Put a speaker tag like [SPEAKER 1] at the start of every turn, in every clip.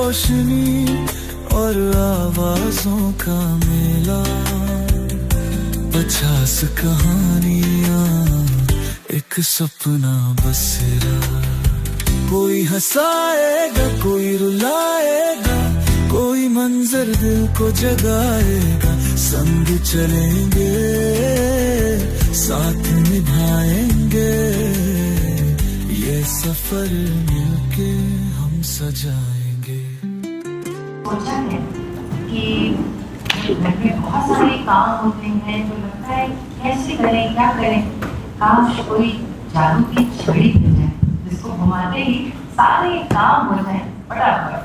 [SPEAKER 1] रोशनी और आवाजों का मेला, 50 कहानियां, एक सपना बसेरा। कोई हंसाएगा, कोई रुलाएगा, कोई मंजर दिल को जगाएगा। संग चलेंगे, साथ निभाएंगे, ये सफर मिलके हम सजाएंगे।
[SPEAKER 2] सोचा है कि घर में बहुत सारे काम होते हैं तो लगता है कैसे करें, क्या करें। काश कोई जादू की छड़ी मिल जाए जिसको घुमाते ही सारे काम हो जाए फटाफट।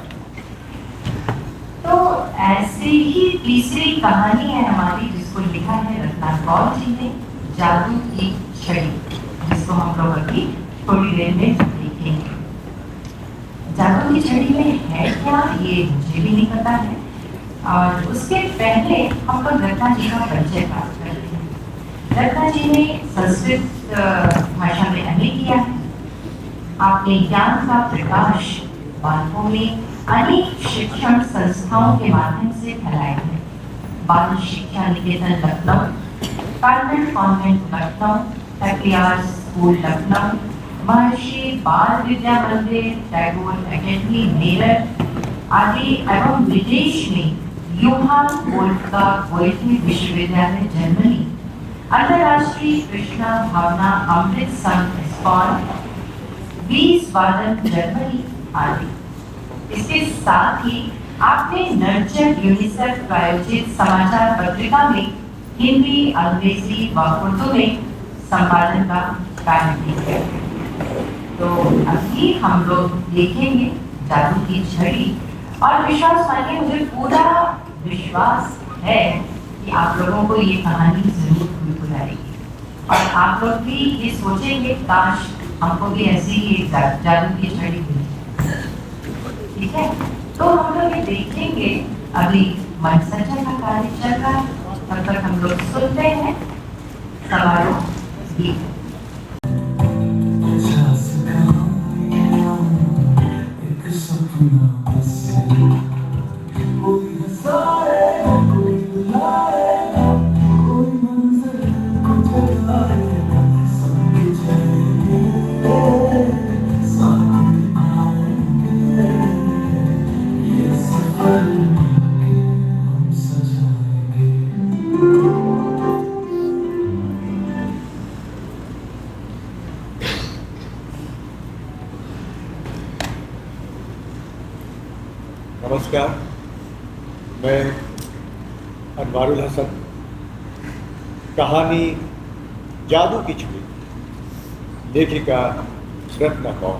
[SPEAKER 2] तो ऐसी ही तीसरी कहानी है हमारी जिसको लिखा है रत्नाकर कौर जी ने, जादू की छड़ी, जिसको हम लोग अभी थोड़ी देर में देखेंगे। जादू की छड़ी में है क्या ये मुझे भी नहीं पता है, और उसके पहले हम लोग रत्ना जी का परिचय प्राप्त करते हैं। रत्ना जी ने संस्कृत भाषा में MA किया है। आपने ज्ञान का प्रकाश बालकों में अनेक शिक्षण संस्थाओं के माध्यम से फैलाए हैं। बाल शिक्षा निकेतन लखनऊ, कॉन्वेंट लखनऊ, पैपियार स्कूल लखनऊ, महर्षि बाल विद्या मंदिर, टैगोर एकेडमी मेरठ आदि एवं विदेश में यूहान वोल्फगा गोएथे विश्वविद्यालय जर्मनी, अंतर्राष्ट्रीय कृष्णा भावना अमृत संघ इस्कॉन, विस्बाडन जर्मनी आदि। इसके साथ ही आपने नर्चर यूनिसेफ प्रायोजित समाचार पत्रिका में हिंदी, अंग्रेजी व उर्दू में संपादन का कार्य भी किया। तो अभी हम लोग देखेंगे जादू की छड़ी, और विश्वास मानिए मुझे पूरा विश्वास है कि आप लोगों को ये कहानी जरूर बिल्कुल आएगी, और आप लोग भी ये सोचेंगे काश हमको भी ऐसी ही जादू की छड़ी मिली। ठीक है, तो हम लोग ये देखेंगे। अभी मन सज्जन का कार्य चल रहा है, तब तक हम लोग सुनते हैं समारोह गीत।
[SPEAKER 3] नमस्कार, मैं अनवारुल हसन। कहानी जादू की छड़ी, लेखिका रत्नाकर कौर।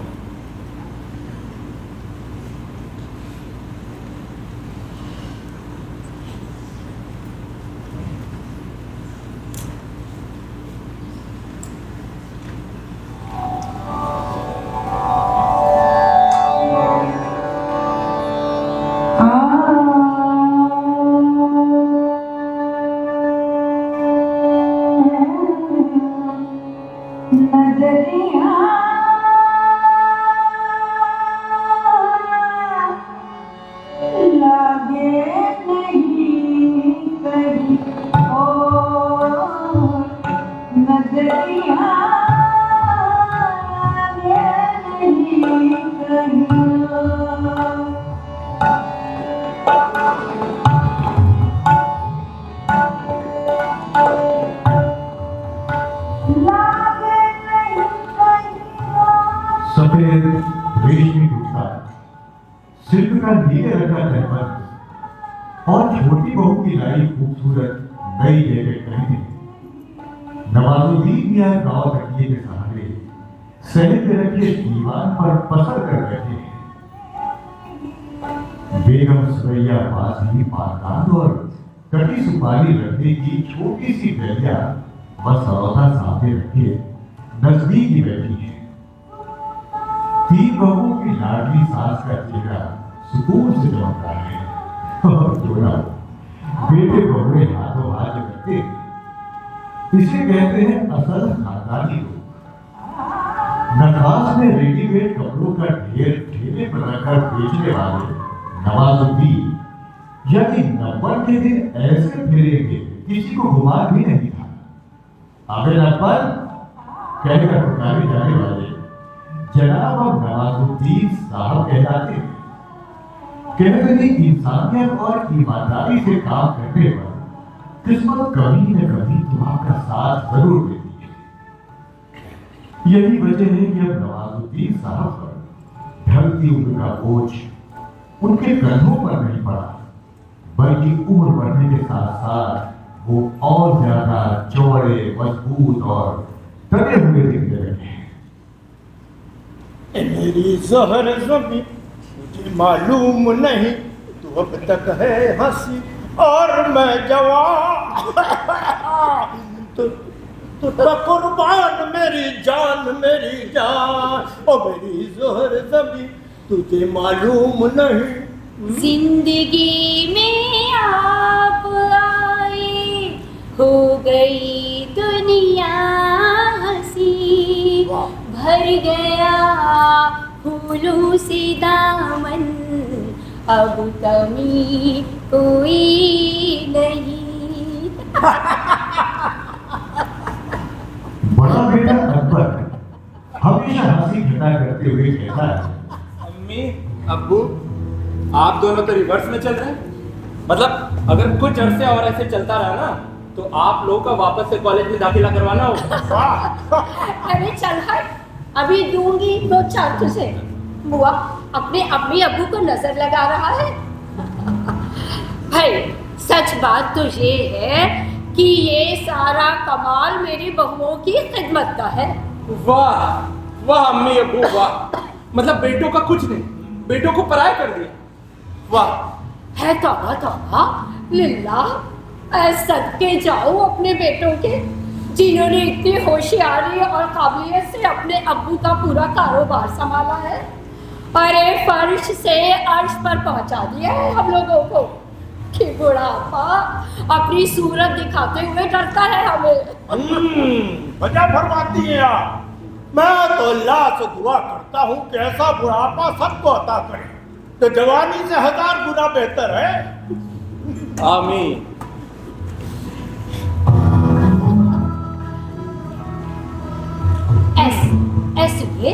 [SPEAKER 4] सफेद रेशमी कुर्ता, सिल्क का नीले रंग का जयमल और छोटी बहू की लाई खूबसूरत नई जैकेट पहने नवाजुद्दीन या गांव तकिए के सहारे सहज में रखे दीवान पर पसर कर बैठे हैं। बेगम सुरैया पास ही पानकांड और कटी सुपारी रखने की छोटी सी डलिया व सरौता सामने रखे नजदीक ही बैठी है। तीन बहू की लाडली सास का चेहरा सुकून से चमक रहा है और जोड़ा बेटे बहुए हाथों हाथ रखते। इसे कहते हैं असल खानदानी लोग। नखास में रेडीमेड कपड़ों का ढेर ठेले पर रखकर बेचने वाले नवाजुद्दीन यानी नब्बन के दिन ऐसे फिरेंगे किसी को गुमान भी नहीं था। अबे नब्बन कहकर पुकारे जाने वाले जनाब और नवाजुद्दीन साहब कहलाते हैं। कहते हैं इंसानियत और ईमानदारी से काम करने पर किस्मत कभी न कभी तो आपका साथ जरूर देती है। यही वजह है कि अब नवाजुद्दीन साहब पर ढलती उम्र का बोझ उनके कंधों पर नहीं पड़ा, बल्कि उम्र बढ़ने के साथ साथ वो और ज्यादा चौड़े, मजबूत और तने हुए दिखने लगे।
[SPEAKER 3] मेरी जहर जमी मुझे मालूम नहीं, तू अब तक है हंसी और मैं जवान। तो कुर्बान मेरी जान ओ मेरी जहर जमी तुझे मालूम नहीं।
[SPEAKER 5] जिंदगी में आप आए हो गई दुनिया हंसी, भर गया फूलों से दामन, अब कमी कोई नहीं।
[SPEAKER 4] बड़ा बेटा अकबर हमेशा हंसी घटा करते हुए कहता है,
[SPEAKER 6] अम्मी, अब्बू, आप दोनों तो रिवर्स में चल रहे हैं। मतलब अगर कुछ अरसे और ऐसे चलता रहा ना तो आप लोगों का वापस से कॉलेज में दाखिला करवाना होगा।
[SPEAKER 5] अरे चल हट, अभी दूंगी 2-4 तुझे। बुआ अपने अम्मी अब्बू को नजर लगा रहा है। भाई सच बात तो ये है कि ये सारा कमाल मेरी बहुओं की खिदमत का है।
[SPEAKER 6] वाह वाह अम्मी अब्बू वाह, मतलब बेटों का कुछ नहीं, बेटों को पराया कर दिया। वाह
[SPEAKER 5] है तौबा तौबा लिल्ला, सदके जाओ अपने बेटों के, जिन्होंने इतनी होशियारी और काबिलियत से अपने अब्बू का पूरा कारोबार संभाला है। अरे फर्श से अर्श पर पहुंचा दिया है हम लोगों को कि बुढ़ापा अपनी सूरत दिखाते हुए डरता है हमें।
[SPEAKER 3] वजह फरमाती हैं आप। मैं तो अल्लाह से दुआ करता हूँ कि ऐसा बुढ़ापा सबको अता करे, तो जवानी से 1000 गुना बेहतर है।
[SPEAKER 6] आमीन।
[SPEAKER 5] ऐसे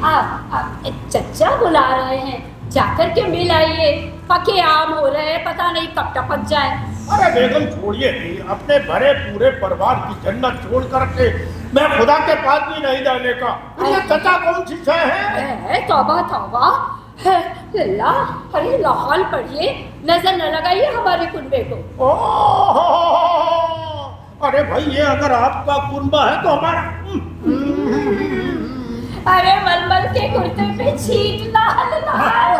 [SPEAKER 5] आप चचा बुला रहे हैं, जाकर के मिल आइए। पके आम हो रहे हैं, पता नहीं कब टपक जाए।
[SPEAKER 3] अरे बेगम छोड़िए, अपने भरे पूरे परिवार की जन्नत छोड़ करके मैं खुदा के पास भी नहीं जाने का। ये चचा कौन सी शय है?
[SPEAKER 5] तौबा तौबा है लल्ला। अरे लाहौल पढ़िए, नजर न लगाइए हमारे कुनबे को।
[SPEAKER 3] अरे भाई ये अगर आपका कुनबा है तो हमारा।
[SPEAKER 5] अरे मलमल के कुर्ते पे छींट लाल लाल।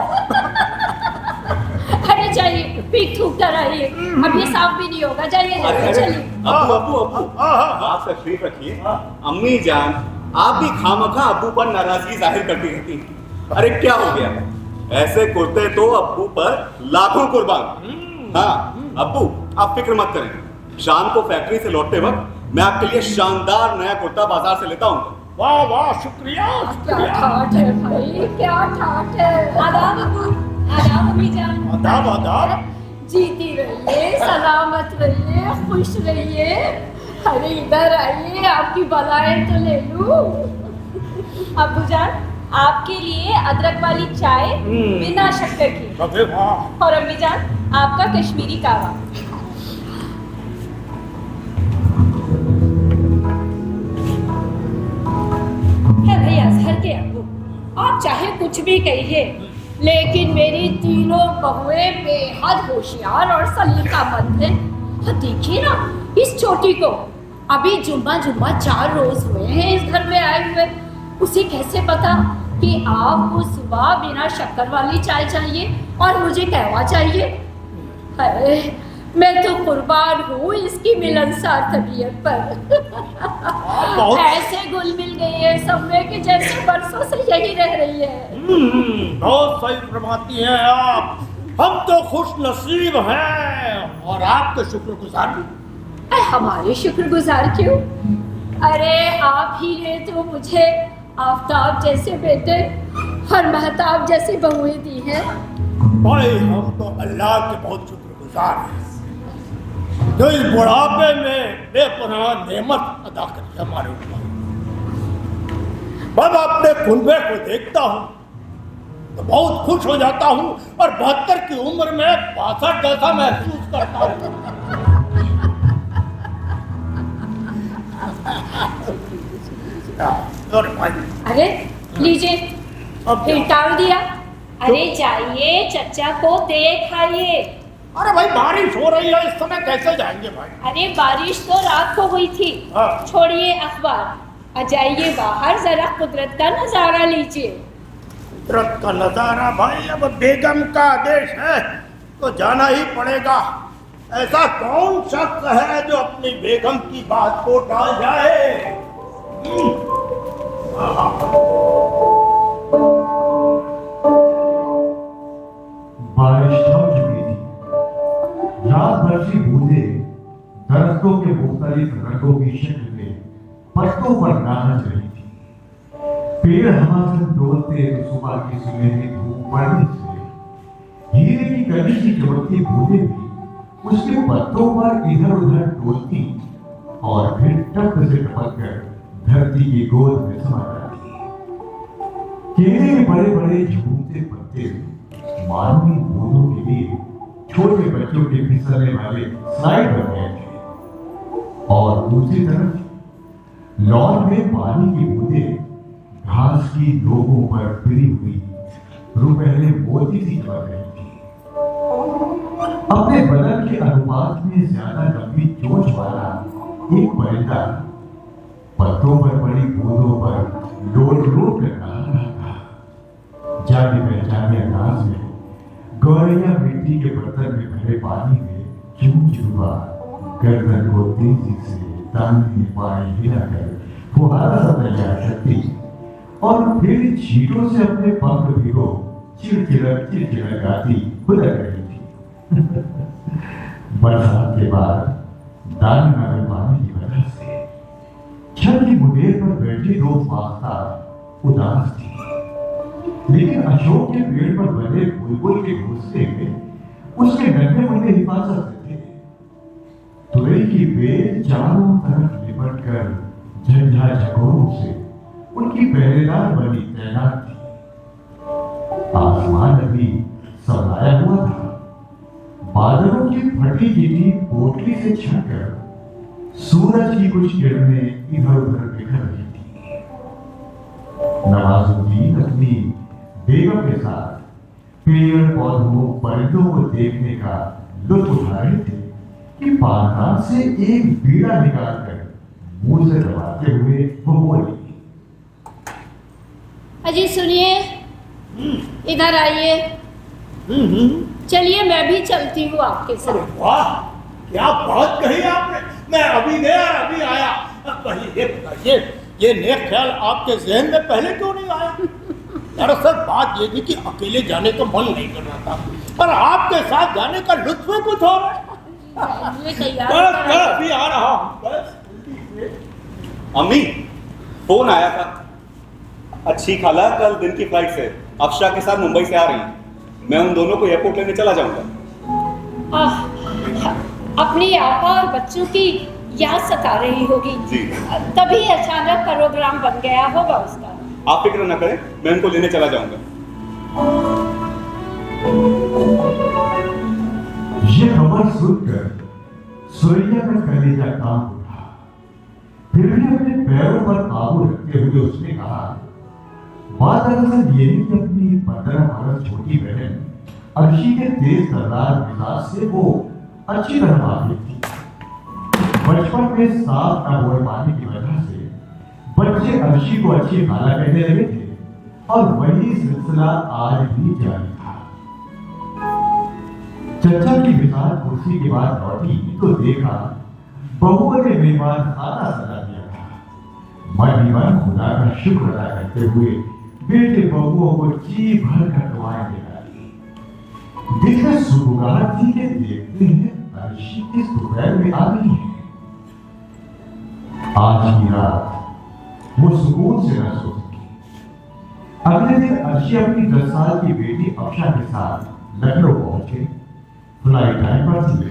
[SPEAKER 5] अरे जाइए पीठ थूक कर आइए, अब ये साफ भी नहीं होगा। जाइए चलिए।
[SPEAKER 6] अब्बू अब्बू अब्बू आप तशरीफ रखिए। अम्मी जान आप भी खामखा अब्बू पर नाराजगी जाहिर करती रहती हैं। अरे क्या हो गया, ऐसे कुर्ते तो अब्बू पर लाखों कुर्बान। हाँ अब्बू आप फिक्र मत करें, शाम को फैक्ट्री से लौटते वक्त मैं आपके लिए शानदार नया कुर्ता बाजार से लेता हूँ।
[SPEAKER 3] वाह वाह शुक्रिया।
[SPEAKER 5] क्या ठाठ है भाई, क्या ठाठ है। आदाब अब्बू, आदाब अम्मी जान।
[SPEAKER 3] आदाब आदाब।
[SPEAKER 5] जीती रहिए, सलामत रहिए, खुश रहिए। अरे इधर आइए, आपकी बलाएं तो ले लूं।
[SPEAKER 7] अब्बू जान आपके लिए अदरक वाली चाय बिना शक्कर की,
[SPEAKER 3] अबे वाह।
[SPEAKER 7] और अम्मी जान आपका कश्मीरी कावा।
[SPEAKER 5] है भैया अजहर के अब्बू, आप चाहे कुछ भी कहिए, लेकिन मेरी तीनों बहुएं बेहद होशियार और सलीकामंद हैं। देखिए ना इस छोटी को, अभी जुम्मा 4 रोज हुए हैं इस घर में आए हुए। उसे कैसे पता कि आपको सुबह बिना शक्कर वाली चाय चाहिए और मुझे कहवा चाहिए। अरे मैं तो कुर्बान हूँ इसकी मिलनसार तबीयत पर। ऐसे घुल मिल गई है सब में कि जैसे बरसों से यही रह रही है।
[SPEAKER 3] बहुत सही फरमाती हैं आप। हम तो खुश नसीब हैं और आपके शुक्रगुजार भी।
[SPEAKER 5] हमारे शुक्रगुजार क्यों? अरे आप ही ने तो मुझे आफ्ताब जैसे बेटे और महताब जैसी बहुएं दी हैं।
[SPEAKER 3] भाई हम तो अल्लाह के बहुत शुक्रगुजार हैं जो इस बुढ़ापे में बेपनाह नेमत अदा करी हमारे ऊपर। जब अपने कुनबे को देखता हूँ तो बहुत खुश हो जाता हूँ और 72 की उम्र में 62 जैसा महसूस करता हूँ।
[SPEAKER 5] अरे लीजिए, फिर टाल दिया। अरे जाइए, चचा को देख आइए।
[SPEAKER 3] अरे भाई बारिश हो रही है, इस समय कैसे जाएंगे भाई?
[SPEAKER 5] अरे बारिश तो रात को हुई थी।
[SPEAKER 3] हाँ।
[SPEAKER 5] छोड़िए अखबार, आ जाइए बाहर, जरा कुदरत का नजारा लीजिए।
[SPEAKER 3] कुदरत का नजारा भाई, अब बेगम का आदेश है तो जाना ही पड़ेगा। ऐसा कौन शख्स है जो अपनी बेगम की बात को टाल जाए?
[SPEAKER 4] बारिश थम चुकी थी। रात भर की बूंदें दरख्तों के मुख्तलिफ रंगों की शक्ल में पत्तों पर नाच रही थी। पेड़ हवा से डोलते तो सुबह की सुनहरी धूप पड़ने से हीरे की कली की चमकती बूंदें भी उसके पत्तों पर इधर उधर डोलती और फिर टप से टपक कर धरती की गोद में समा जाती। केले के बड़े बड़े झूमते पत्ते मानो इन बूंदों के लिए छोटे बच्चों के फिसलने वाले स्लाइड बन गए थे। और दूसरी तरफ लॉन में पानी की बूंदें घास की डोगों पर फिरी हुई रुपहले मोती सी चमक रही थी। अपने बदन के अनुपात में ज्यादा लंबी चोंच वाला एक परिंदा पत्तों पर पड़ी बूंदों पर लोट लोट कर रहा था। जाने पहचाने अंदाज में गौरैया मिट्टी के बर्तन में भरे पानी में चूम चुबा गर्दन को तेजी से दाहिने बाएं हिलाकर फुहारा सा तैयार करती और फिर छींटों से अपने पंख भिगो चिड़चिड़ा गाती खुदा रही थी। बरसात के बाद दान न पाने की वजह से छत की मुंडेर पर बैठी दो माता उदास थी, लेकिन अशोक के पेड़ पर बने बुलबुल के घोंसले में उसके नन्हे मुन्ने हिफाजत थे। तुरई की बेल चारों तरफ लिपट कर झंझा झकोरों से उनकी पहरेदार बनी तैनात थी। आसमान अभी सवराया हुआ था। बादलों की फटी चिटी पोटली से छटकर सूरज की कुछ किरणें इधर उधर बिखर रही थी। नवाजुद्दीन अपनी बेगम के साथ पेड़ पौधों परिंदों को देखने का लुत्फ उठा रहे थे कि पानदान से एक बीड़ा निकालकर मुंह से दबाते हुए वो बोली,
[SPEAKER 5] अजी सुनिए, इधर आइए। चलिए मैं भी चलती हूँ आपके साथ।
[SPEAKER 3] वाह क्या बात कही आपने, मैं अभी गया अभी आया। कहिए ये नेक ख्याल आपके जहन में पहले क्यों नहीं आया? दरअसल बात ये थी कि अकेले जाने का मन नहीं कर रहा था, पर आपके साथ जाने का लुत्फ ही कुछ और है। बस अभी आ रहा हूँ।
[SPEAKER 6] अम्मी फोन आया था। अच्छी खाला कल दिन की फ्लाइट से अफशा के साथ मुंबई से आ रही हैं। मैं उन दोनों को एयरपोर्ट लेने चला जाऊंगा।
[SPEAKER 5] अपनी आपा और बच्चों की याद सता रही होगी
[SPEAKER 6] जी।
[SPEAKER 5] तभी अचानक प्रोग्राम बन गया होगा उसका।
[SPEAKER 6] आप फिक्र न करें, मैं उनको लेने चला जाऊंगा।
[SPEAKER 4] ये खबर सुनकर सुरैया का कलेजा कांप उठा। फिर भी अपने पैरों पर काबू रखते हुए उसने कहा, बात दरअसल ये है कि अपनी 15 बरस छोटी बहन अर्शी के तेज तर्रार मिजाज से वो अच्छी तरह वाकिफ थी। बचपन में साफ न बोल पाने की वजह से बच्चे अर्शी को अच्छी खाला कहने लगे थे और वही सिलसिला आज भी जारी था। चचा की विशाल कुर्सी के बाद लौटी तो देखा बहुओं ने मेहमान खाना सजा दिया था। मन ही मन खुदा का शुक्र अदा करते हुए बेटे बहुओं को जी भर कर दुआएं दिलाई। दिल में सुबुगाहट थी कि देखते हैं अर्शी किस दोपहर में आ गई है। आज की रात वो सुकून से न सो सकी। अगले दिन अर्शी अपनी 10 साल की बेटी अफशा के साथ लखनऊ पहुंचे। फ्लाइट टाइम पर थी।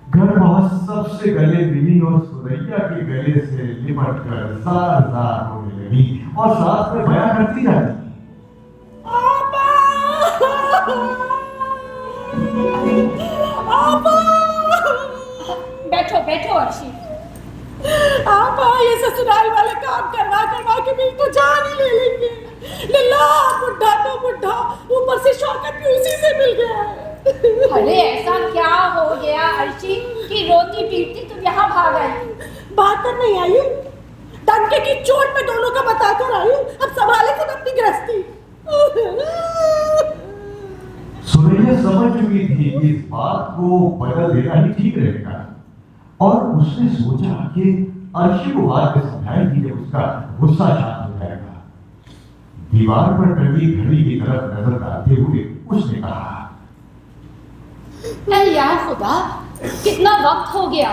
[SPEAKER 4] घर पहुंच सबसे गले मिली और सुरैया के गले से लिपट कर जार जार होने लगी और साथ में बयां करती जाती।
[SPEAKER 5] बैठो बैठो अर्शी।
[SPEAKER 8] आपा ये ससुराल वाले काम करवा करवा के मेरी तो जान ही ले लेंगे। लल्ला बुढ़ा तो बुढ़ा, ऊपर से शौकत भी उसी से मिल गया है।
[SPEAKER 5] अरे ऐसा क्या हो गया अर्शी कि रोती पीटती तुम यहाँ भाग आई?
[SPEAKER 8] बात कर नहीं आई हूँ, डंके की चोट में दोनों का बता कर आई हूँ। अब संभाले खुद अपनी गृहस्थी।
[SPEAKER 4] सुरैया समझ चुकी थी कि इस बात को बदल देना ही ठीक रहेगा और उसने सोचा कि अर्शी को बात में समझाएगी जब उसका गुस्सा शांत हो जाएगा। दीवार पर टंगी घड़ी की तरफ नजर डालते हुए उसने कहा,
[SPEAKER 5] यार खुदा, कितना वक्त हो गया।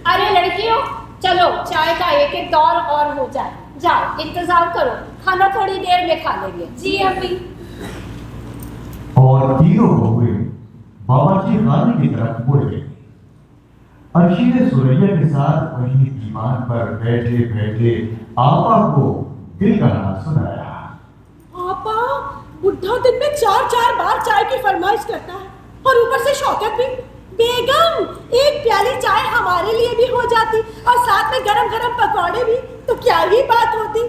[SPEAKER 5] अरे लड़कियों, चलो चाय का एक एक दौर और हो जाए। जाओ इंतजार करो, खाना थोड़ी देर में खा लेंगे।
[SPEAKER 7] जी अम्मी।
[SPEAKER 4] और तीनों बहुएं बावर्ची खाने की तरफ मुड़ गई। अर्शी ने सुरैया के साथ वहीं दीवान पर बैठे बैठे आपा को दिल का हाल सुनाया।
[SPEAKER 8] आपा बुढ़ा दिन में 4-4 बार चाय की फरमाइश करता है और ऊपर से शौकत भी। बेगम, एक प्याली चाय हमारे लिए भी हो जाती और साथ में गरम गरम पकौड़े भी, तो क्या ही बात होती।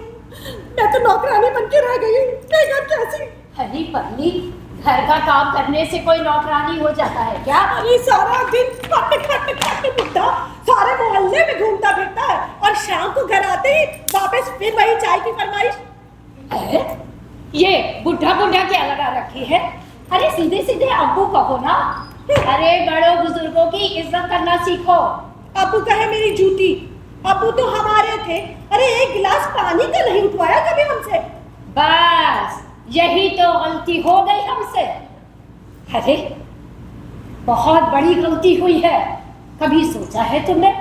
[SPEAKER 8] मैं तो नौकरानी बन के रह गई। बेगम कैसी?
[SPEAKER 5] हरी पल्ली, घर का काम करने से कोई नौकरानी हो जाता है क्या?
[SPEAKER 8] अरे सारा दिन खट बुढ़ा सारे मोहल्ले में घूमता फिरता है और शाम को घर आते ही वापस फिर वही चाय की फरमाइश।
[SPEAKER 5] है? ये बुढ़ा बुढ़ा क्या लगा रखी है? अरे सीधे सीधे अब्बू कहो ना। अरे बड़ों बुजुर्गों की इज्जत करना सीखो।
[SPEAKER 8] अब्बू कहे मेरी जूती, अब्बू तो हमारे थे। अरे एक गिलास पानी का नहीं उठवाया कभी हमसे।
[SPEAKER 5] बस यही तो गलती हो गई हमसे। अरे बहुत बड़ी गलती हुई है। कभी सोचा है तुमने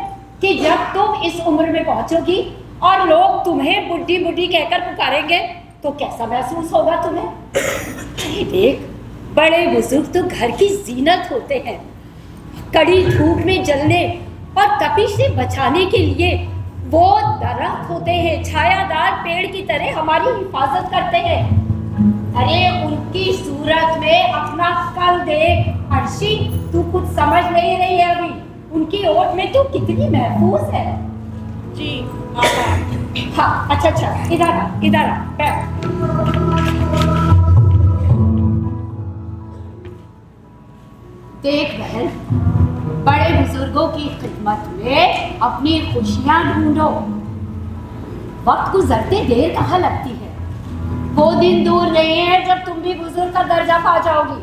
[SPEAKER 5] कि जब तुम इस उम्र में पहुंचोगी और लोग तुम्हें बुढ़ी बुढ़ी कहकर पुकारेंगे तो कैसा महसूस होगा तुम्हें? अरे देख, बड़े बुजुर्ग तो घर की जीनत होते हैं। कड़ी धूप में जलने और तपिश से बचाने के लिए वो दरख्त होते हैं, छायादार पेड़ की तरह हमारी हिफाजत करते हैं। अरे उनकी सूरत में अपना कल देख। अर्शी, तू कुछ समझ नहीं रही है अभी। उनकी ओट में तू कितनी महफूज है।
[SPEAKER 8] जी
[SPEAKER 5] हाँ, अच्छा, इधर आ, बैठ। देख बहन, बड़े बुजुर्गों की खिदमत में अपनी खुशियां ढूंढो। वक्त गुजरते देर कहाँ लगती है। वो दिन दूर नहीं है जब तुम भी बुजुर्ग का दर्जा पा जाओगी।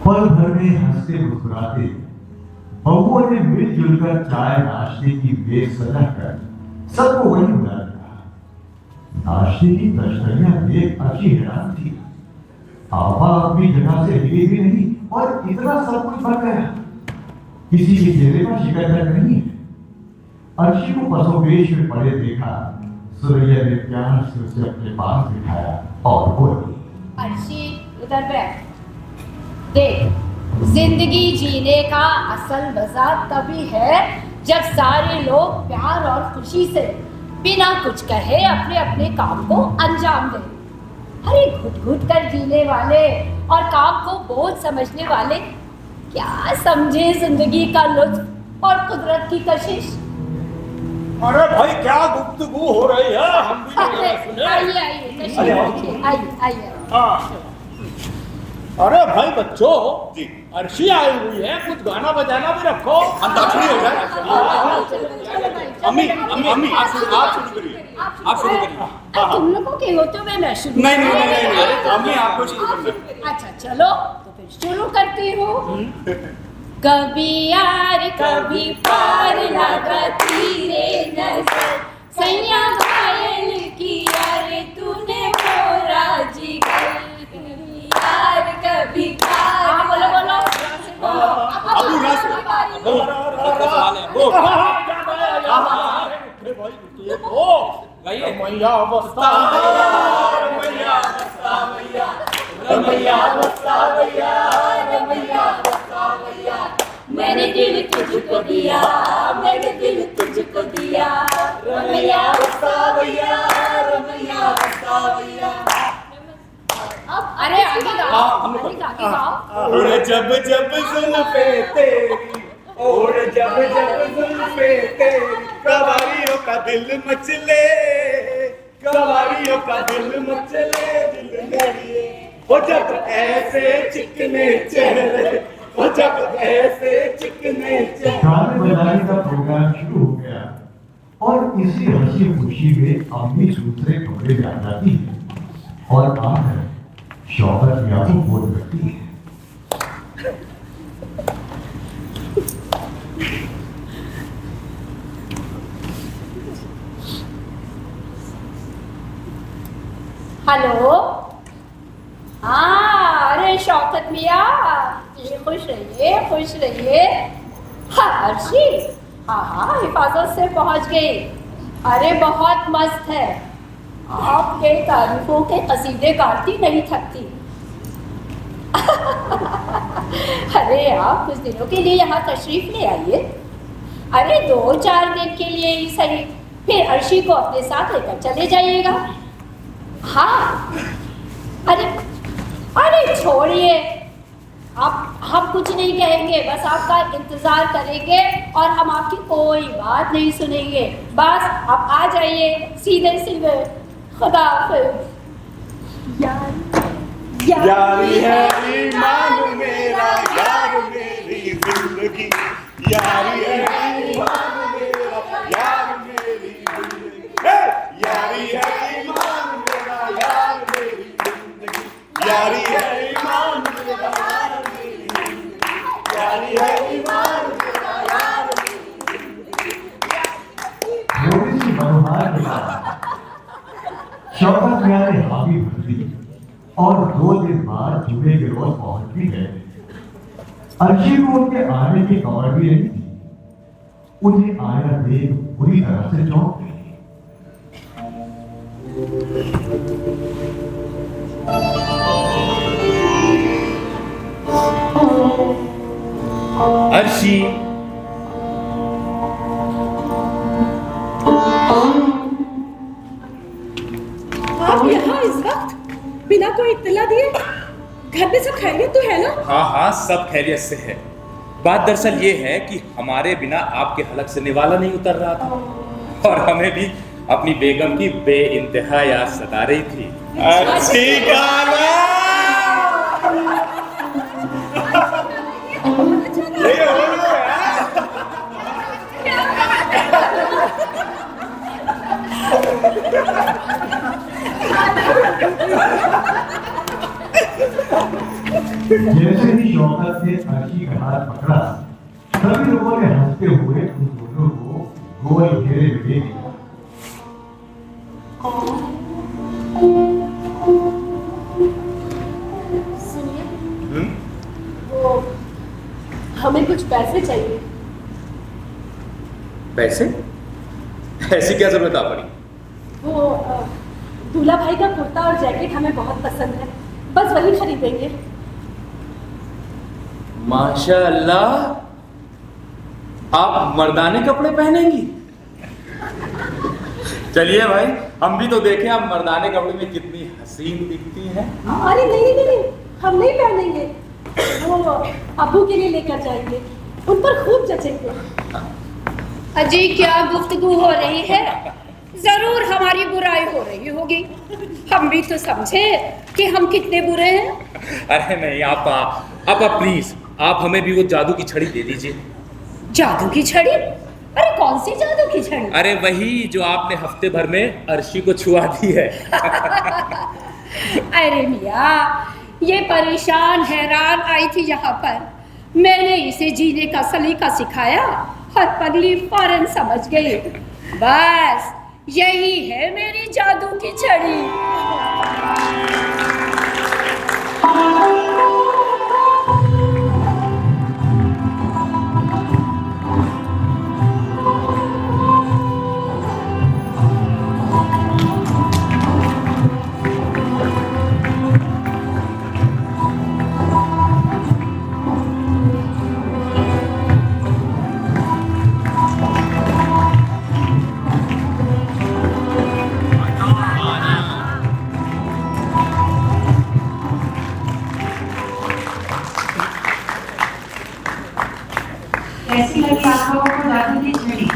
[SPEAKER 4] पल भर में हंसते मुस्कुराते बहुओं ने मिलजुल कर चाय नाश्ते की मेज सजा कर सबको वहीं बुला लिया। नाश्ते की तश्तरियां देख अर्शी हैरान थी। आपा अपनी जगह से हिली भी नहीं और इतना सब कुछ बन गया। किसी के चेहरे पर शिकायत नहीं है। अर्शी को पसोपेश में पड़े देखा। सुरैया ने प्यार से उसे अपने पास बिठाया और बोली,
[SPEAKER 5] अर्शी इधर बैठ। देख, जिंदगी जीने का असल मजा तभी है जब सारे लोग प्यार और खुशी से बिना कुछ कहे अपने अपने काम को अंजाम दें। अरे घुट घुट कर जीने वाले और काम को बोझ समझने वाले क्या समझे जिंदगी का लुत्फ और कुदरत की कशिश।
[SPEAKER 3] अरे भाई क्या गुफ्तगू हो रही है, हम भी तो जरा सुने।
[SPEAKER 5] आइए।
[SPEAKER 3] हाँ। अरे भाई बच्चों
[SPEAKER 6] जी।
[SPEAKER 3] अर्शी आई हुई है, कुछ गाना बजाना भी रखो।
[SPEAKER 6] अंताक्षरी हो जाए। अम्मी आप शुरू करिए।
[SPEAKER 5] तुम लोगों के होते हुए मैं शुरू।
[SPEAKER 6] नहीं अम्मी आपको शुरू करना है।
[SPEAKER 5] अच्छा चलो तो फिर शुरू करती हूँ। कभी यार कभी पार लगाती रे नजर, सैया घायल किया रे तूने मोरा जिगर। यार कभी पार। बोलो
[SPEAKER 6] अबू नासिर।
[SPEAKER 3] मैया अवस्था
[SPEAKER 5] दिल तुझको दिया, मैंने दिल तुझको दिया, रमैया सावैया, रमैया सावैया। अब अरे आगे गाओ, आगे गाओ।
[SPEAKER 6] उड़ जब जब जुल्फे तेरी, उड़ जब जब जुल्फे तेरी, कवारियों का दिल मचले, कवारियों का दिल मचले, दिल मेरी वो जब ऐसे चिकने चेहरे, वो जब ऐसे चिकने चेहरे।
[SPEAKER 4] गाने बजाने का प्रोग्राम शुरू हो गया और इसी हंसी खुशी में अम्मी दूसरे कमरे में आ जाती है और आकर शौकत मियां को बोल रखती है।
[SPEAKER 5] हेलो, हाँ, अरे शौकत मियां, ये खुश रहिए, खुश रहिए। हाँ अर्शी, हाँ हिफाजत से पहुंच गई। अरे बहुत मस्त है, आपके तारीफों के कसीदे गाती नहीं थकती। अरे आप कुछ दिनों के लिए यहाँ तशरीफ ले आइए। अरे 2-4 दिन के लिए ही सही, फिर अर्शी को अपने साथ लेकर चले जाइएगा। हाँ, अरे छोड़िए, आप हम कुछ नहीं कहेंगे, बस आपका इंतजार करेंगे और हम आपकी कोई बात नहीं सुनेंगे। बस आप आ जाइए सीधे सीधे। खुदा हाफिज़।
[SPEAKER 6] यारी है ईमान मेरा, यार मेरी जिंदगी, यारी है ईमान मेरा, यार मेरी जिंदगी, यारी है ईमान मेरा, यार मेरी जिंदगी, यारी है ईमान मेरा, यार मेरी जिंदगी, यारी है ईमान मेरा, यार मेरी जिंदगी।
[SPEAKER 4] थोड़ी सी मनोहार के बाद शौकत मियां ने हामी भर दी और 2 दिन बाद जुमे के रोज पहुंच भी गए। अर्शी को उनके आने की खबर भी नहीं थी। उन्हें आया देख बुरी तरह से चौंक गई।
[SPEAKER 6] अर्शी,
[SPEAKER 8] आप यहाँ इस वक्त बिना कोई इत्तला दिए? घर में सब खैरियत तो है ना?
[SPEAKER 9] हाँ हाँ, सब खैरियत से है। बात दरअसल ये है कि हमारे बिना आपके हलक से निवाला नहीं उतर रहा था और हमें भी अपनी बेगम की बेइंतहा याद सता रही थी।
[SPEAKER 6] अच्छी गाना। ये हो गया
[SPEAKER 4] जैसे ही शौकत ने अर्शी का हाथ पकड़ा, सभी लोगों ने हंसते हुए उन दोनों को गोल घेरे में ले लिया।
[SPEAKER 8] सुनिए, वो हमें कुछ पैसे चाहिए।
[SPEAKER 9] पैसे? ऐसी क्या जरूरत आ पड़ी?
[SPEAKER 8] वो दूल्हा भाई का कुर्ता और जैकेट हमें बहुत पसंद है, बस वही खरीदेंगे।
[SPEAKER 9] माशाअल्लाह, आप मर्दानी कपड़े पहनेंगी? चलिए भाई, हम भी तो देखें आप मर्दानी कपड़े में कितनी हसीन दिखती हैं।
[SPEAKER 8] अरे नहीं नहीं नहीं, हम नहीं पहनेंगे, वो अब्बू के लिए लेकर जाएंगे, उन पर खूब जचेंगे।
[SPEAKER 5] अजी क्या गुफ्तगू हो रही है? जरूर हमारी बुराई हो रही होगी। हम भी तो समझे कि हम कितने बुरे हैं।
[SPEAKER 9] अरे नहीं आपा प्लीज, आप हमें भी वो जादू की छड़ी दे दीजिए।
[SPEAKER 5] जादू की छड़ी? अरे कौन सी जादू की छड़ी?
[SPEAKER 9] अरे वही जो आपने हफ्ते भर में अर्शी को छुआ दी है।
[SPEAKER 5] अरे मियाँ, ये परेशान हैरान आई थी यहाँ पर, मैंने इसे जीने का सलीका सिखाया और पगली फौरन समझ गई। बस यही है मेरी जादू की छड़ी।
[SPEAKER 2] कैसी लगी आप लोगों को जादू की छड़ी?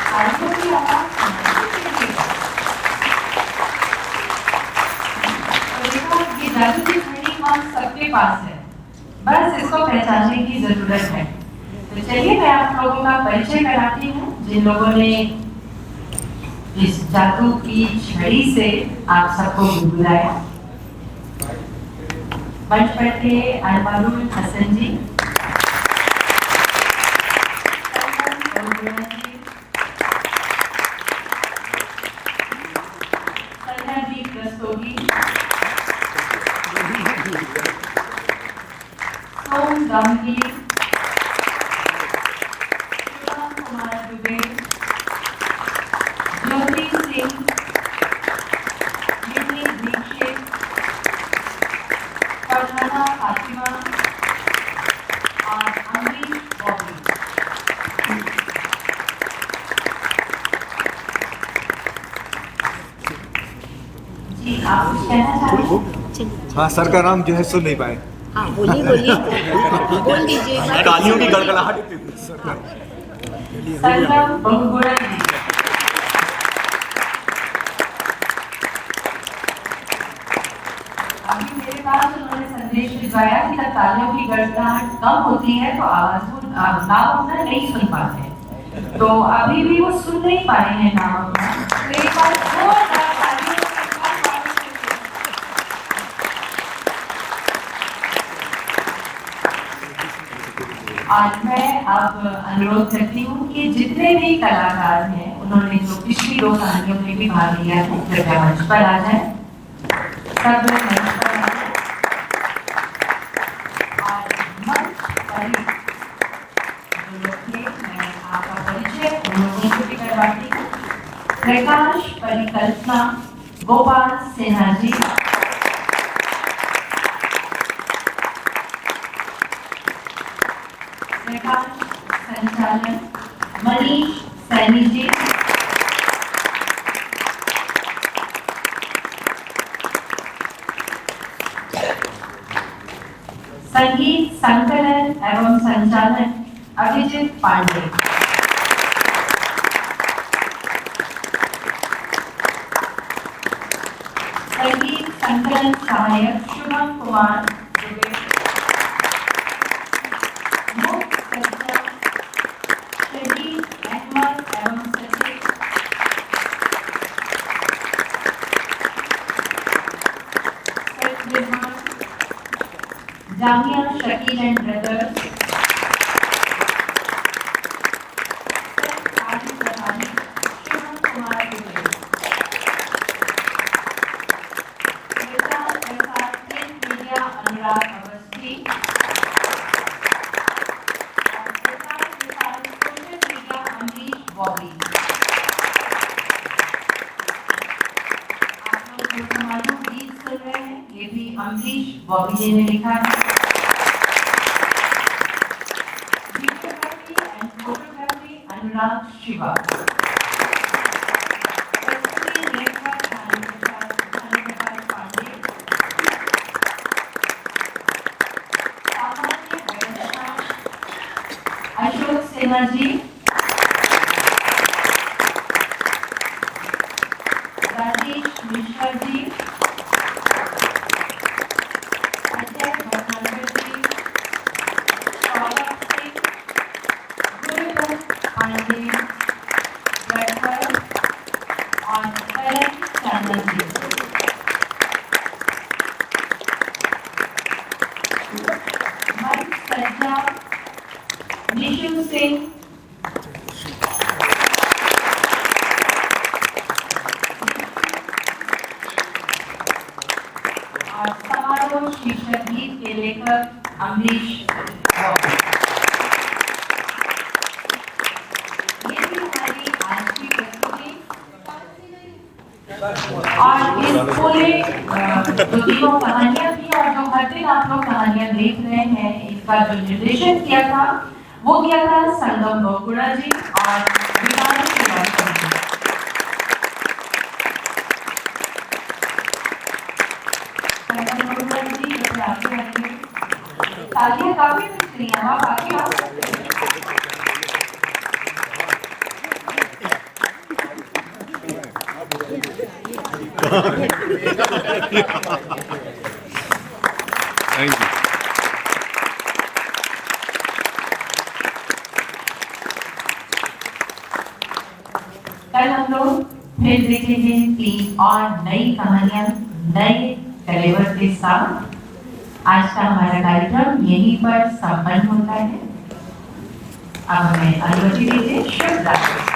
[SPEAKER 2] तालियों की आवाज ये जादू की छड़ी हम सबके पास है, बस इसको पहचानने की जरूरत है। तो चलिए मैं आप लोगों का परिचय कराती हूँ, जिन लोगों ने इस जादू की छड़ी से आप सबको बुलाया। मंच पर थे अनवरुल हसन जी, संध्यादीप रस्तोगी, सोम गांगुली, शिवम कुमार दुबे, ज्योति सिंह, यूनिक दीक्षित, फरहाना फातिमा और अमरीश बॉबी। जी आप कुछ कहना चाहते हैं?
[SPEAKER 10] हाँ, सर का नाम जो है सुन नहीं पाए।
[SPEAKER 5] हाँ बोलिए बोल दीजिए।
[SPEAKER 6] तालियों की गड़गड़ाहट इतनी थी।
[SPEAKER 2] संगम बहुगुणा जी, अभी मेरे पास उन्होंने संदेश भिजवाया कि जब तालियों की गड़गड़ाहट कम होती है तो आवाज नाम अपना नहीं सुन पाते, तो अभी भी वो सुन नहीं पा रहे हैं नाम अपना। तो एक बार जोरदार तालियों से आज मैं अब अनुरोध करती हूँ कि जितने भी कलाकार हैं उन्होंने जो पिछली 2 कहानियों में भी भाग लिया है, कृपया मंच पर आ जाए। सब मंच पर आ जाए और मंच पर जो लोग थे, मैं आपका परिचय उन लोगों से भी करवाती हूँ। प्रकाश परिकल्पना गोपाल सिन्हा जी, प्रकाश संचालन मनीष सैनी जी, संगीत संकलन एवं संचालन अभिजीत पांडे, संगीत संकलन सहायक Shubham Kumar Dubey, Jamia Shakeel and brothers, Shubham Kumar Dubey, media Anurag Awasthi, media Amrish Bobby. आप लोग जो हमारे गीत सुन रहे हैं ये भी अमरीश बॉबी जी ने लिखा है। अनुराग शिवा, अशोक सिन्हा जी, राजेश मिश्रा जी, अजय भटनागर जी, सौरभ सिंह, गुरुदत्त पांडे, और करण चांदन जी। मंच सज्जा निशु सिंह, और समारोह शीर्षक गीत के लेखक अमरीश बॉबी। ये भी हमारी आज की प्रस्तुति और इस पूरे जो तीनों कहानियां थी और जो हर दिन आप लोग कहानियां देख रहे हैं, इसका जो निर्देशन किया था वो किया था संगम बहुगुणा जी और विकास श्रीवास्तव जी। संगम बहुगुणा जी आगे आएंगे। तालियां काफी मिल रही हैं, आप आगे आ सकते हैं।
[SPEAKER 10] Thank you.
[SPEAKER 2] कल हम लोग फिर देखेंगे 3 और नई कहानियां नए कलेवर के साथ। आज का हमारा कार्यक्रम यहीं पर संपन्न होता है। अब हमें अनुमति दीजिए। शुभ रात्रि।